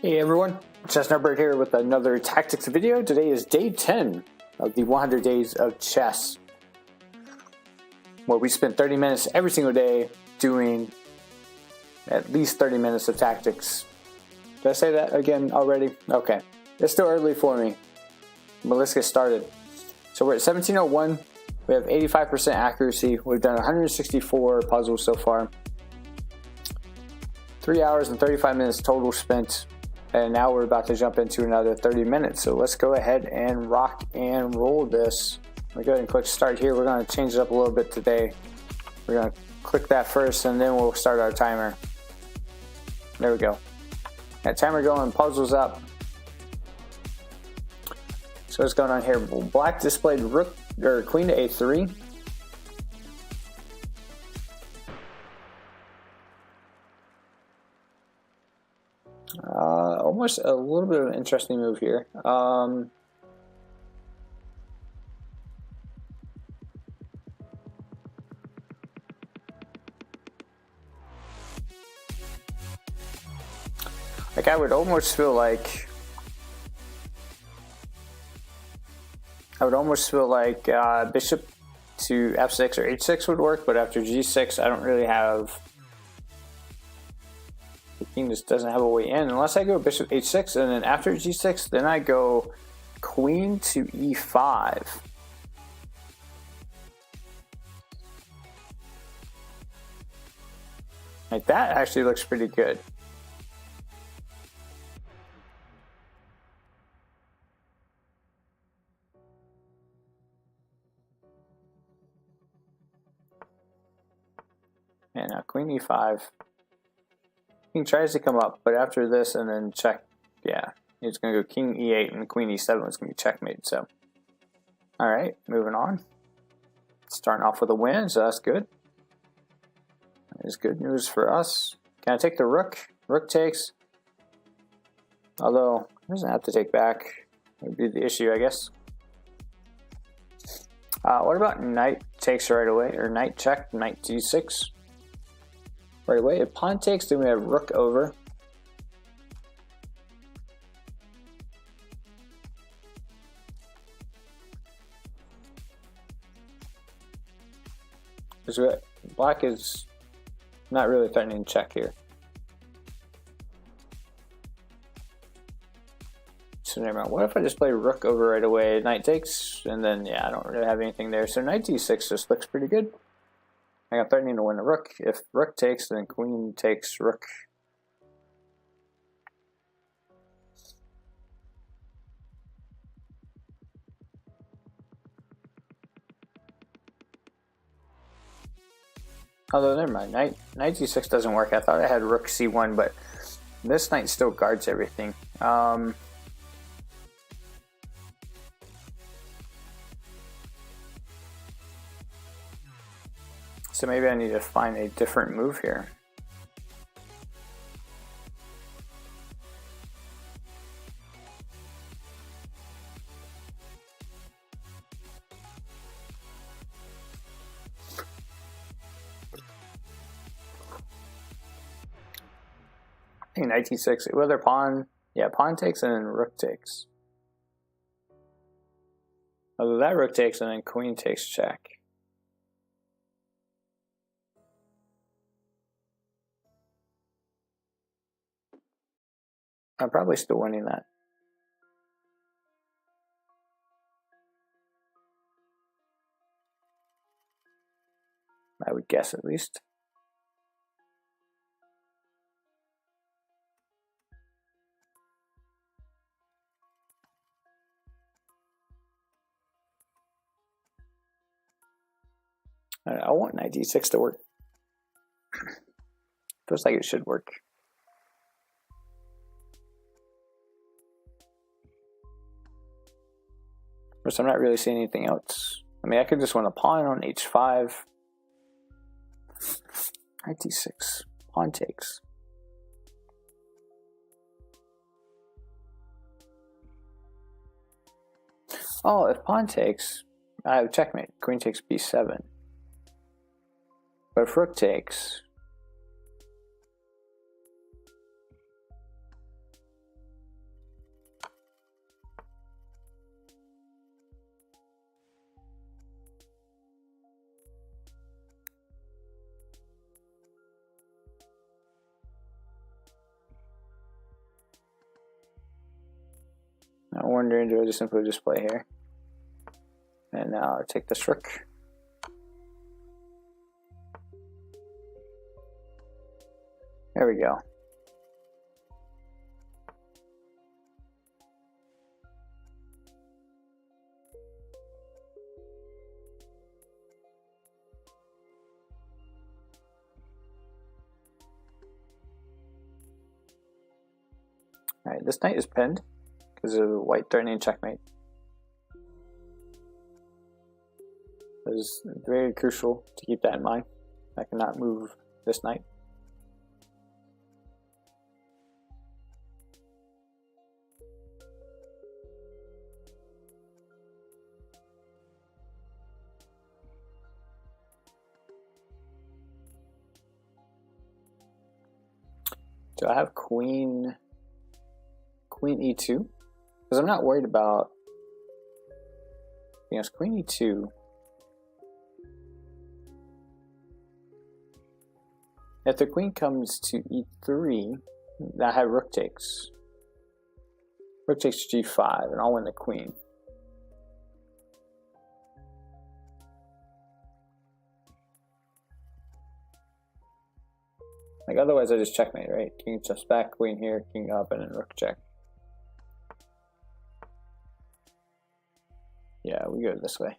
Hey everyone, Chessnutbird here with another tactics video. Today is day 10 of the 100 days of chess, where we spend 30 minutes every single day doing at least 30 minutes of tactics. Did I say that again already? Okay, it's still early for me, but let's get started. So we're at 1701, we have 85% accuracy, we've done 164 puzzles so far, 3 hours and 35 minutes total spent. And now we're about to jump into another 30 minutes. So let's go ahead and rock and roll this. We go ahead and click start here. We're going to change it up a little bit today. We're going to click that first and then we'll start our timer. There we go. Got timer going, puzzles up. So what's going on here? Black displayed rook or queen to a3. Almost a little bit of an interesting move here. Like I would almost feel like bishop to f6 or h6 would work, but after g6 I don't really have. The king just doesn't have a way in unless I go bishop h6, and then after g6 then I go queen to e5. Like that actually looks pretty good. And now queen e5. King tries to come up, but after this and then check, yeah, he's going to go king e8 and queen e7 is going to be checkmate. So, all right, moving on. Starting off with a win, so that's good. That is good news for us. Can I take the rook? Rook takes. Although, it doesn't have to take back. That would be the issue, I guess. What about knight takes right away, or knight check, knight d6? Right away. If pawn takes, then we have rook over. Because black is not really threatening check here. So never mind. What if I just play rook over right away? Knight takes, and then yeah, I don't really have anything there. So knight d6 just looks pretty good. I got threatening to win a rook. If rook takes, then queen takes rook. Although, never mind. Knight g6 doesn't work. I thought I had rook c1, but this knight still guards everything. So maybe I need to find a different move here. I think knight d6, whether pawn, yeah, pawn takes and then rook takes. Although that rook takes and then queen takes check. I'm probably still winning that. I would guess at least. I want knight d6 to work. Feels like it should work. Of course, I'm not really seeing anything else. I mean, I could just win a pawn on h5. Knight d6. Pawn takes. Oh, if pawn takes, I have checkmate. Queen takes b7. But if rook takes, Now I'm wondering, do I just simply just play here? And now I take this rook. There we go. Alright, this knight is pinned because of white threatening checkmate. It is very crucial to keep that in mind. I cannot move this knight. Do I have queen e2? Because I'm not worried about, yes, queen e2. If the queen comes to e3, I have rook takes. Rook takes to g5, and I'll win the queen. Like otherwise I just checkmate, right? King steps back, queen here, king up, and then rook check. Yeah, we go this way.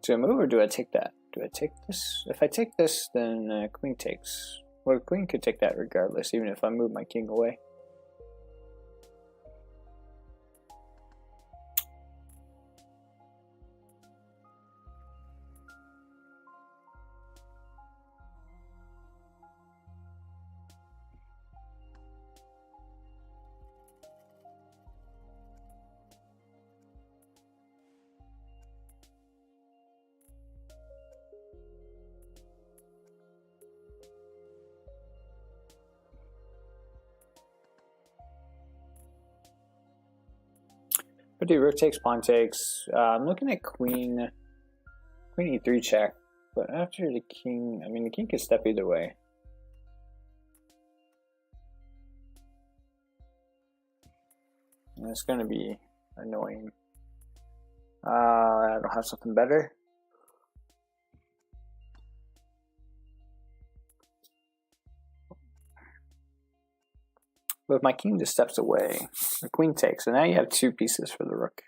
Do I move or do I take that? Do I take this? If I take this, then queen takes. Well, queen could take that regardless, even if I move my king away. But do rook takes, pawn takes. I'm looking at queen e3 check, but after the king, I mean the king could step either way. And it's going to be annoying. I don't have something better. But if my king just steps away, the queen takes, and now you have two pieces for the rook.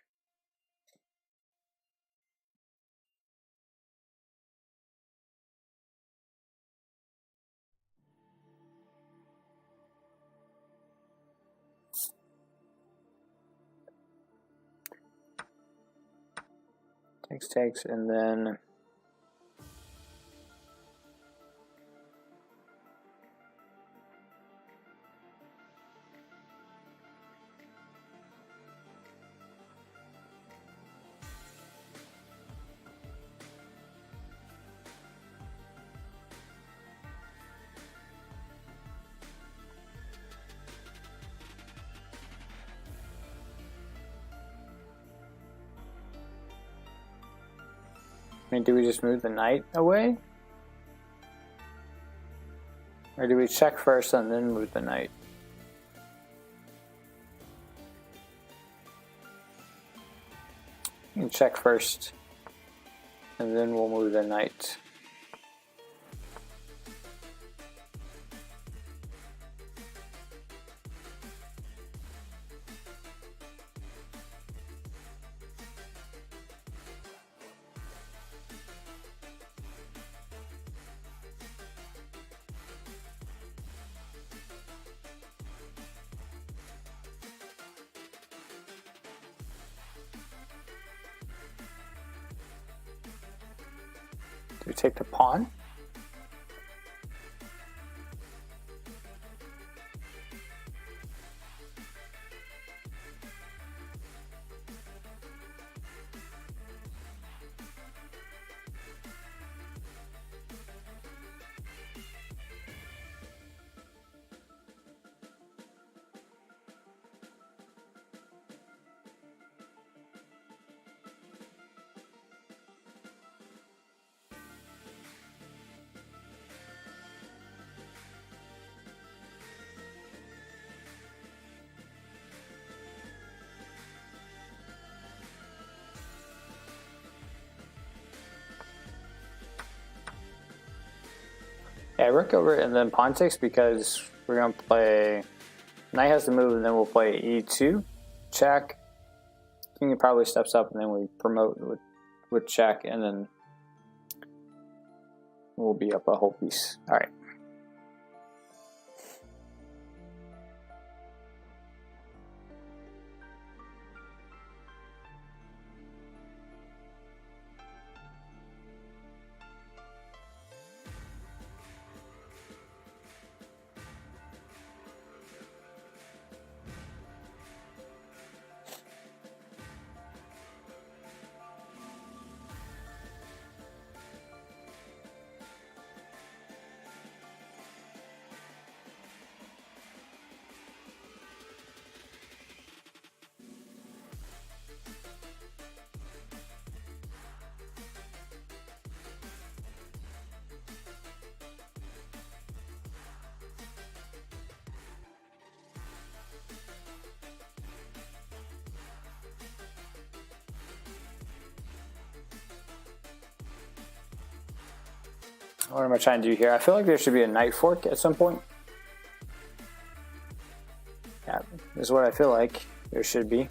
Takes, and then I mean, do we just move the knight away? Or do we check first and then move the knight? You can check first and then we'll move the knight. Do we take the pawn? rook over and then pawn takes because we're going to play... Knight has to move and then we'll play e2, check. King probably steps up and then we promote with check and then we'll be up a whole piece. All right. What am I trying to do here? I feel like there should be a knight fork at some point. Yeah, this is what I feel like there should be.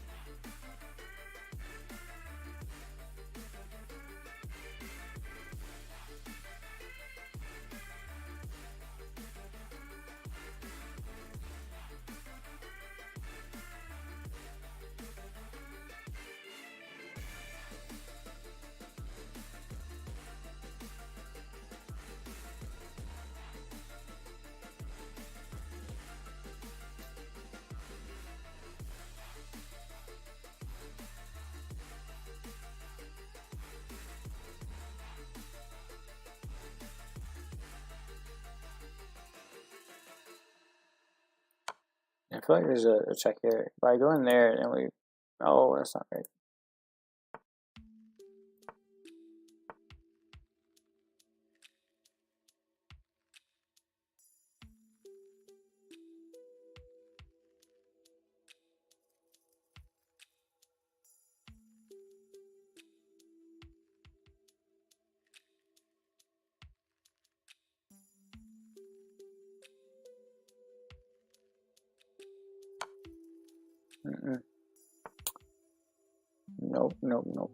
I feel like there's a check here. If I go in there and we... Oh, that's not right. Nope, nope, nope.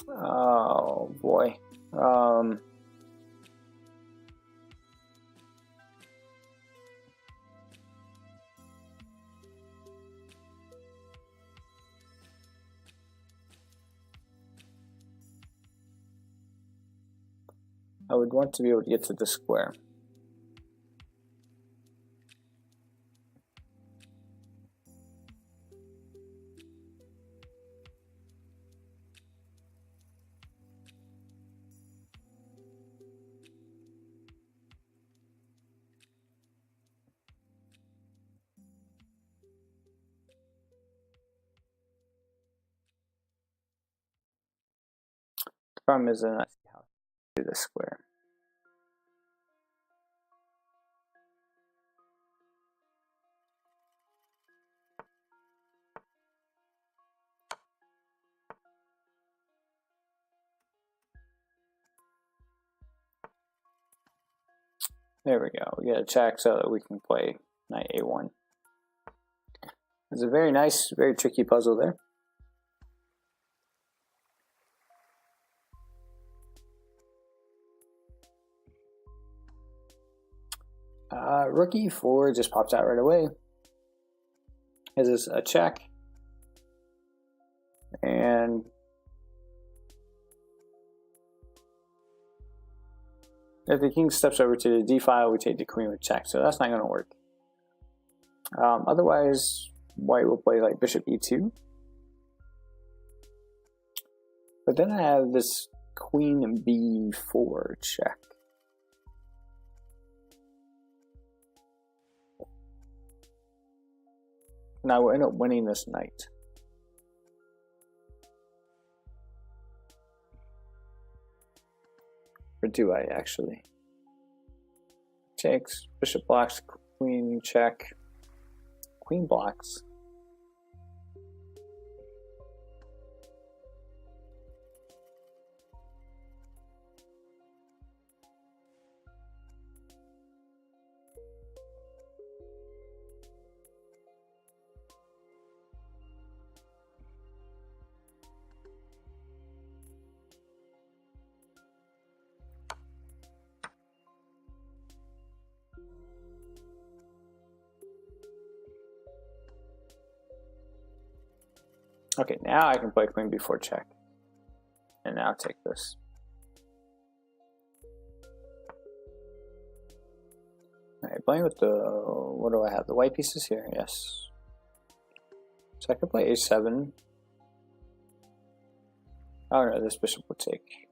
Oh boy. I would want to be able to get to the square. The problem is I see how to do the square. There we go. We get a check so that we can play knight a1. It's a very nice, very tricky puzzle there. Rook e4 just pops out right away. This is a check. And if the king steps over to the d file, we take the queen with check, so that's not going to work. Otherwise, white will play like bishop e2. But then I have this queen and b4 check. Now we'll end up winning this knight. Or do I actually? Takes, bishop blocks, queen check, queen blocks. Okay, now I can play queen b4 check. And now take this. Alright, playing with the, what do I have? The white pieces here? Yes. So I can play a7. Oh no, this bishop will take.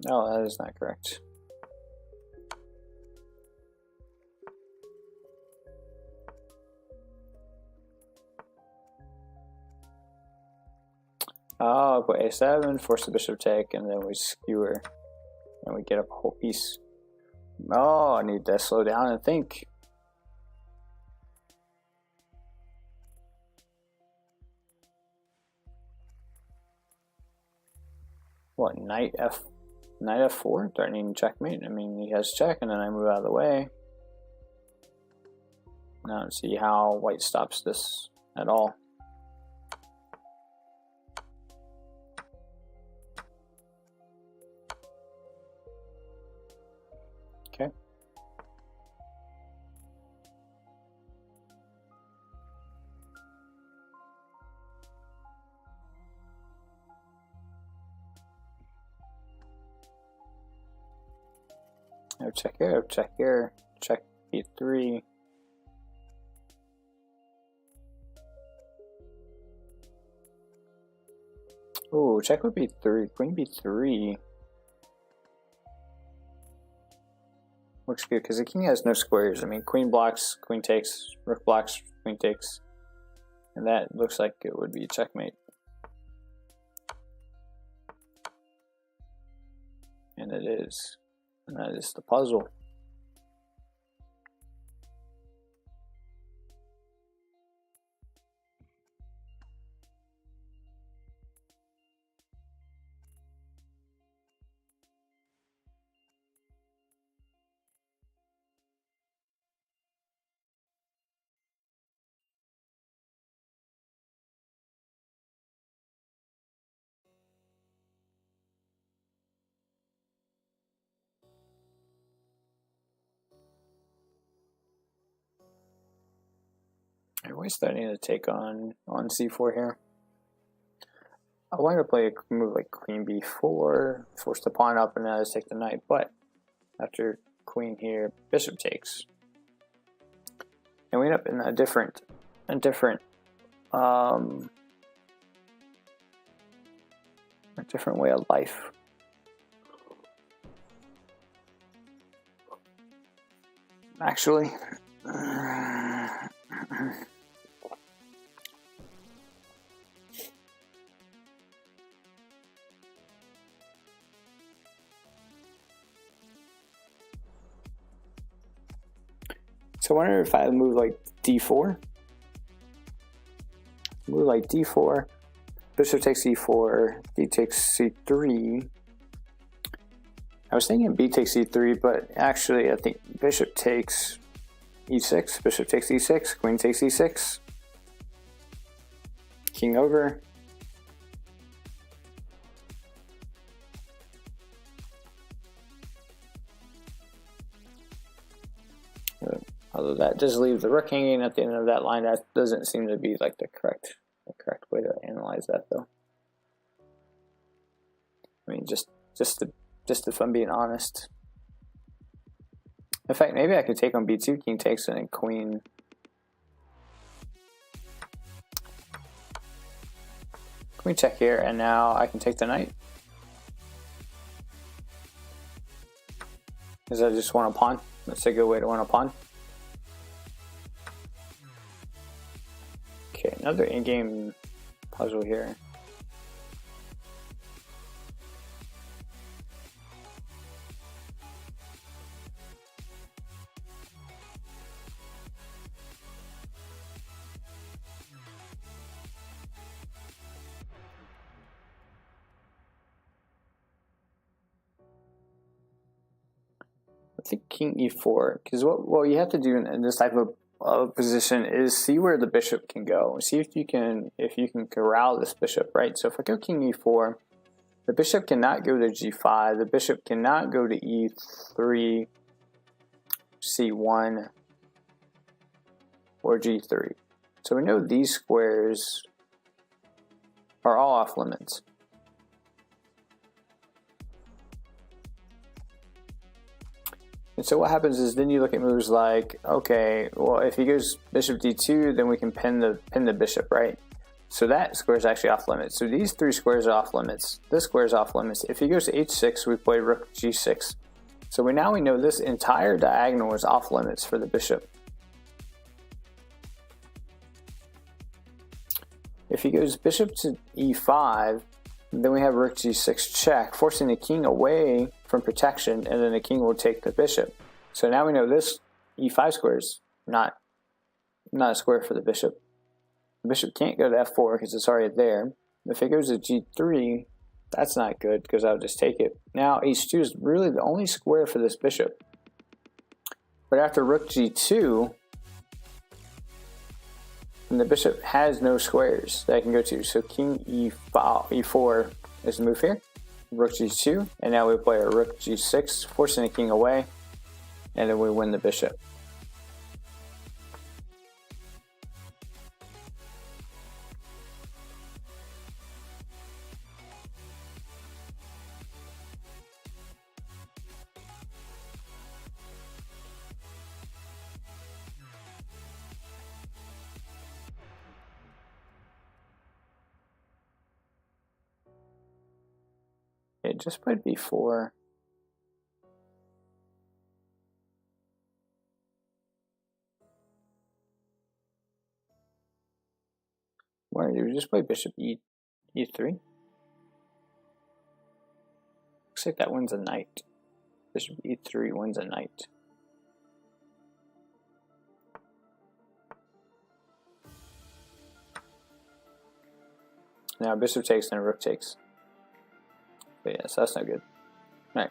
No, that is not correct. Oh, I put a7, force the bishop take, and then we skewer. And we get up a whole piece. Oh, I need to slow down and think. What, knight f4, threatening checkmate? I mean, he has check, and then I move out of the way. Now let's see how white stops this at all. Okay. No check here, check here, check b3. Ooh, check with b3, queen b3. Looks good because the king has no squares. I mean, queen blocks, queen takes, rook blocks, queen takes. And that looks like it would be a checkmate. And it is. And that is the puzzle. We're starting to take on c4 here. I wanted to play a move like queen b4, force the pawn up, and then I just take the knight. But after queen here, bishop takes, and we end up in a different way of life. Actually. So I wonder if I move like d4. Move like d4. Bishop takes e4. D takes c3. I was thinking b takes e3, but actually I think bishop takes e6. Bishop takes e6. Queen takes e6. King over. Although that does leave the rook hanging at the end of that line. That doesn't seem to be like the correct way to analyze that, though. I mean, just if I'm being honest. In fact, maybe I could take on b2, king takes, and then queen. Queen check here, and now I can take the knight. Because I just want a pawn. That's a good way to win a pawn. Okay, another in-game puzzle here. I think king e4, because what you have to do in this type of position is see where the bishop can go. See if you can corral this bishop, right? So if I go king e4, the bishop cannot go to g5. The bishop cannot go to e3, c1, or g3. So we know these squares are all off limits. And so what happens is then you look at moves like, okay, well, if he goes bishop d2, then we can pin the bishop, right? So that square is actually off limits. So these three squares are off limits. This square is off limits. If he goes to h6, we play rook g6. So we know this entire diagonal is off limits for the bishop. If he goes bishop to e5, then we have rook g6 check, forcing the king away from protection, and then the king will take the bishop. So now we know this e5 square is not a square for the bishop. The bishop can't go to f4 because it's already there. If it goes to g3, that's not good because I'll just take it. Now h2 is really the only square for this bishop. But after rook g2, and the bishop has no squares that I can go to. So king e4 is the move here. Rook g2, and now we play a rook g6, forcing the king away, and then we win the bishop. Okay, just played b4. Why did we just play bishop e3? Looks like that wins a knight. Bishop e3 wins a knight. Now bishop takes and rook takes. But yeah, so that's no good. All right.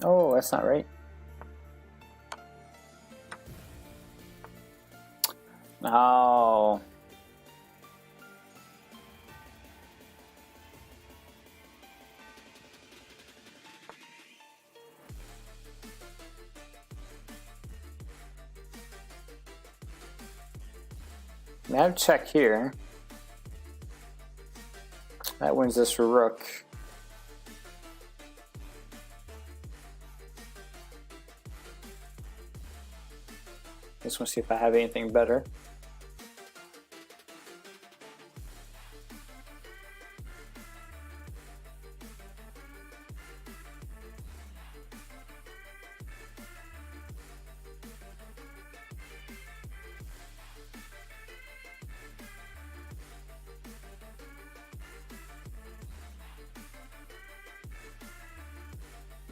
Oh, that's not right. Oh. Now check here. That wins this rook. Just want to see if I have anything better.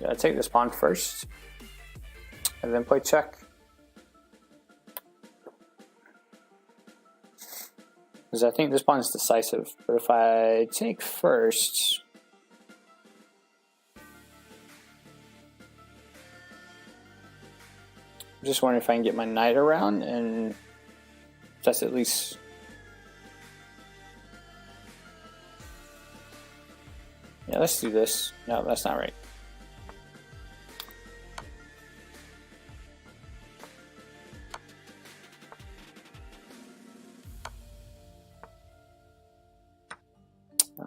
Yeah, I take this pawn first, and then play check. because I think this pawn is decisive. But if I take first, I'm just wondering if I can get my knight around, and that's at least. Yeah, let's do this. No, that's not right.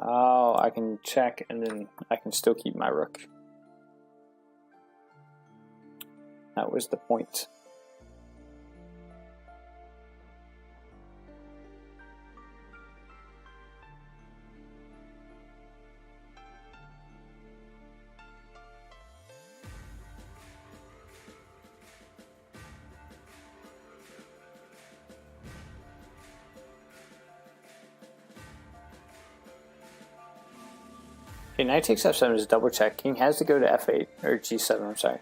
Oh, I can check and then I can still keep my rook. That was the point. Okay, knight takes f7 is double check. King has to go to f8, or g7, I'm sorry.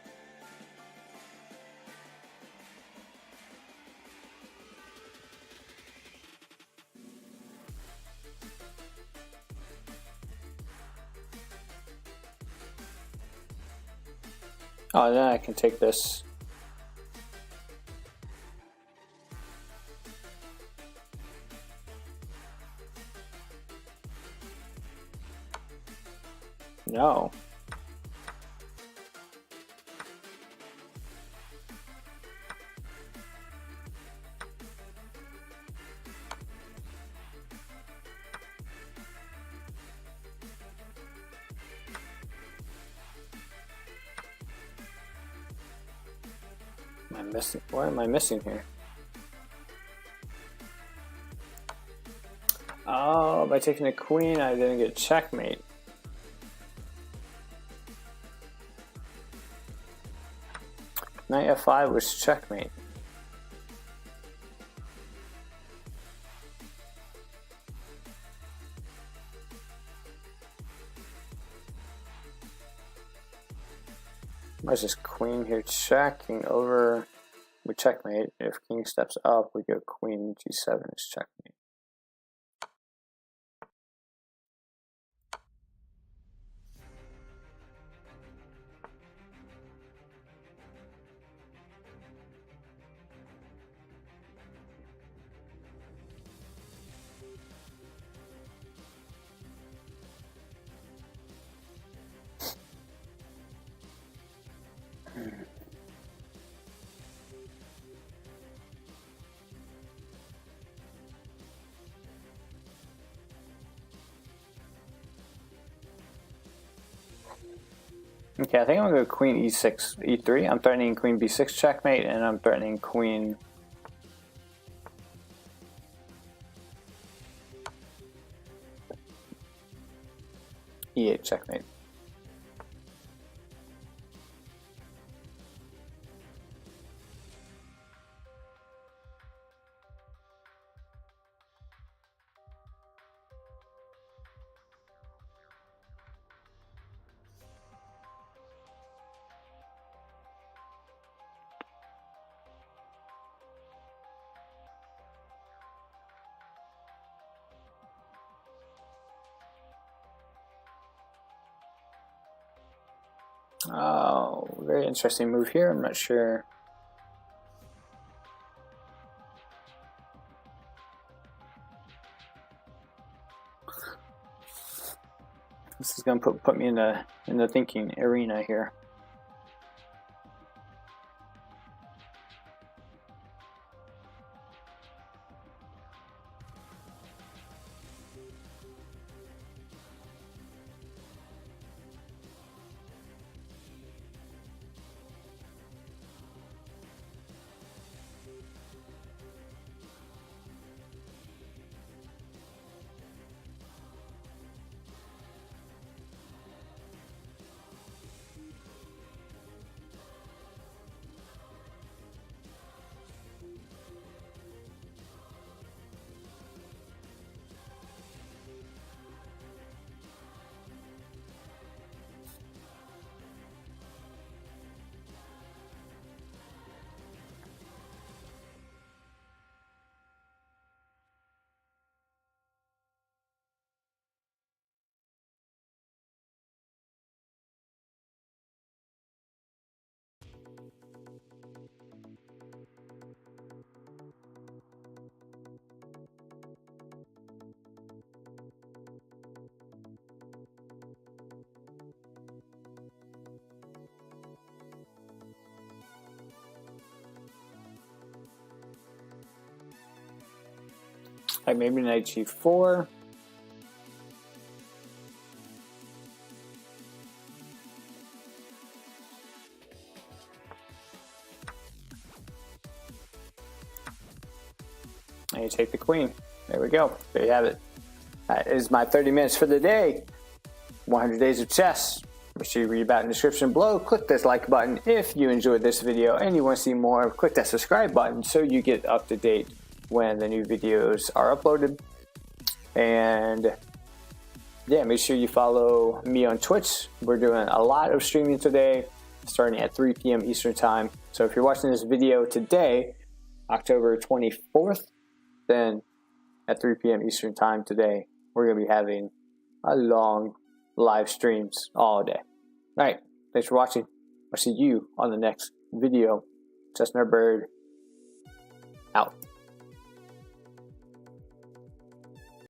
Oh, then I can take this. No. Am I missing? What am I missing here? Oh, by taking the queen, I didn't get checkmate. Knight f5 was checkmate. Why is this queen here checking over? We checkmate. If king steps up, we go queen g7 is checkmate. Okay, I think I'm going to go queen e6, e3. I'm threatening queen b6 checkmate, and I'm threatening queen e8 checkmate. Oh, very interesting move here. I'm not sure. This is going to put me in the thinking arena here. Like maybe knight g4. And you take the queen. There we go. There you have it. That is my 30 minutes for the day. 100 days of chess. Make sure you read about it in the description below. Click this like button if you enjoyed this video and you want to see more. Click that subscribe button so you get up to date when the new videos are uploaded. And yeah, make sure you follow me on Twitch. We're doing a lot of streaming today, starting at 3 p.m. Eastern time. So if you're watching this video today, October 24th, then at 3 p.m. Eastern time today, we're going to be having a long live streams all day. All right, thanks for watching. I'll see you on the next video. Chess Nerd Bird out.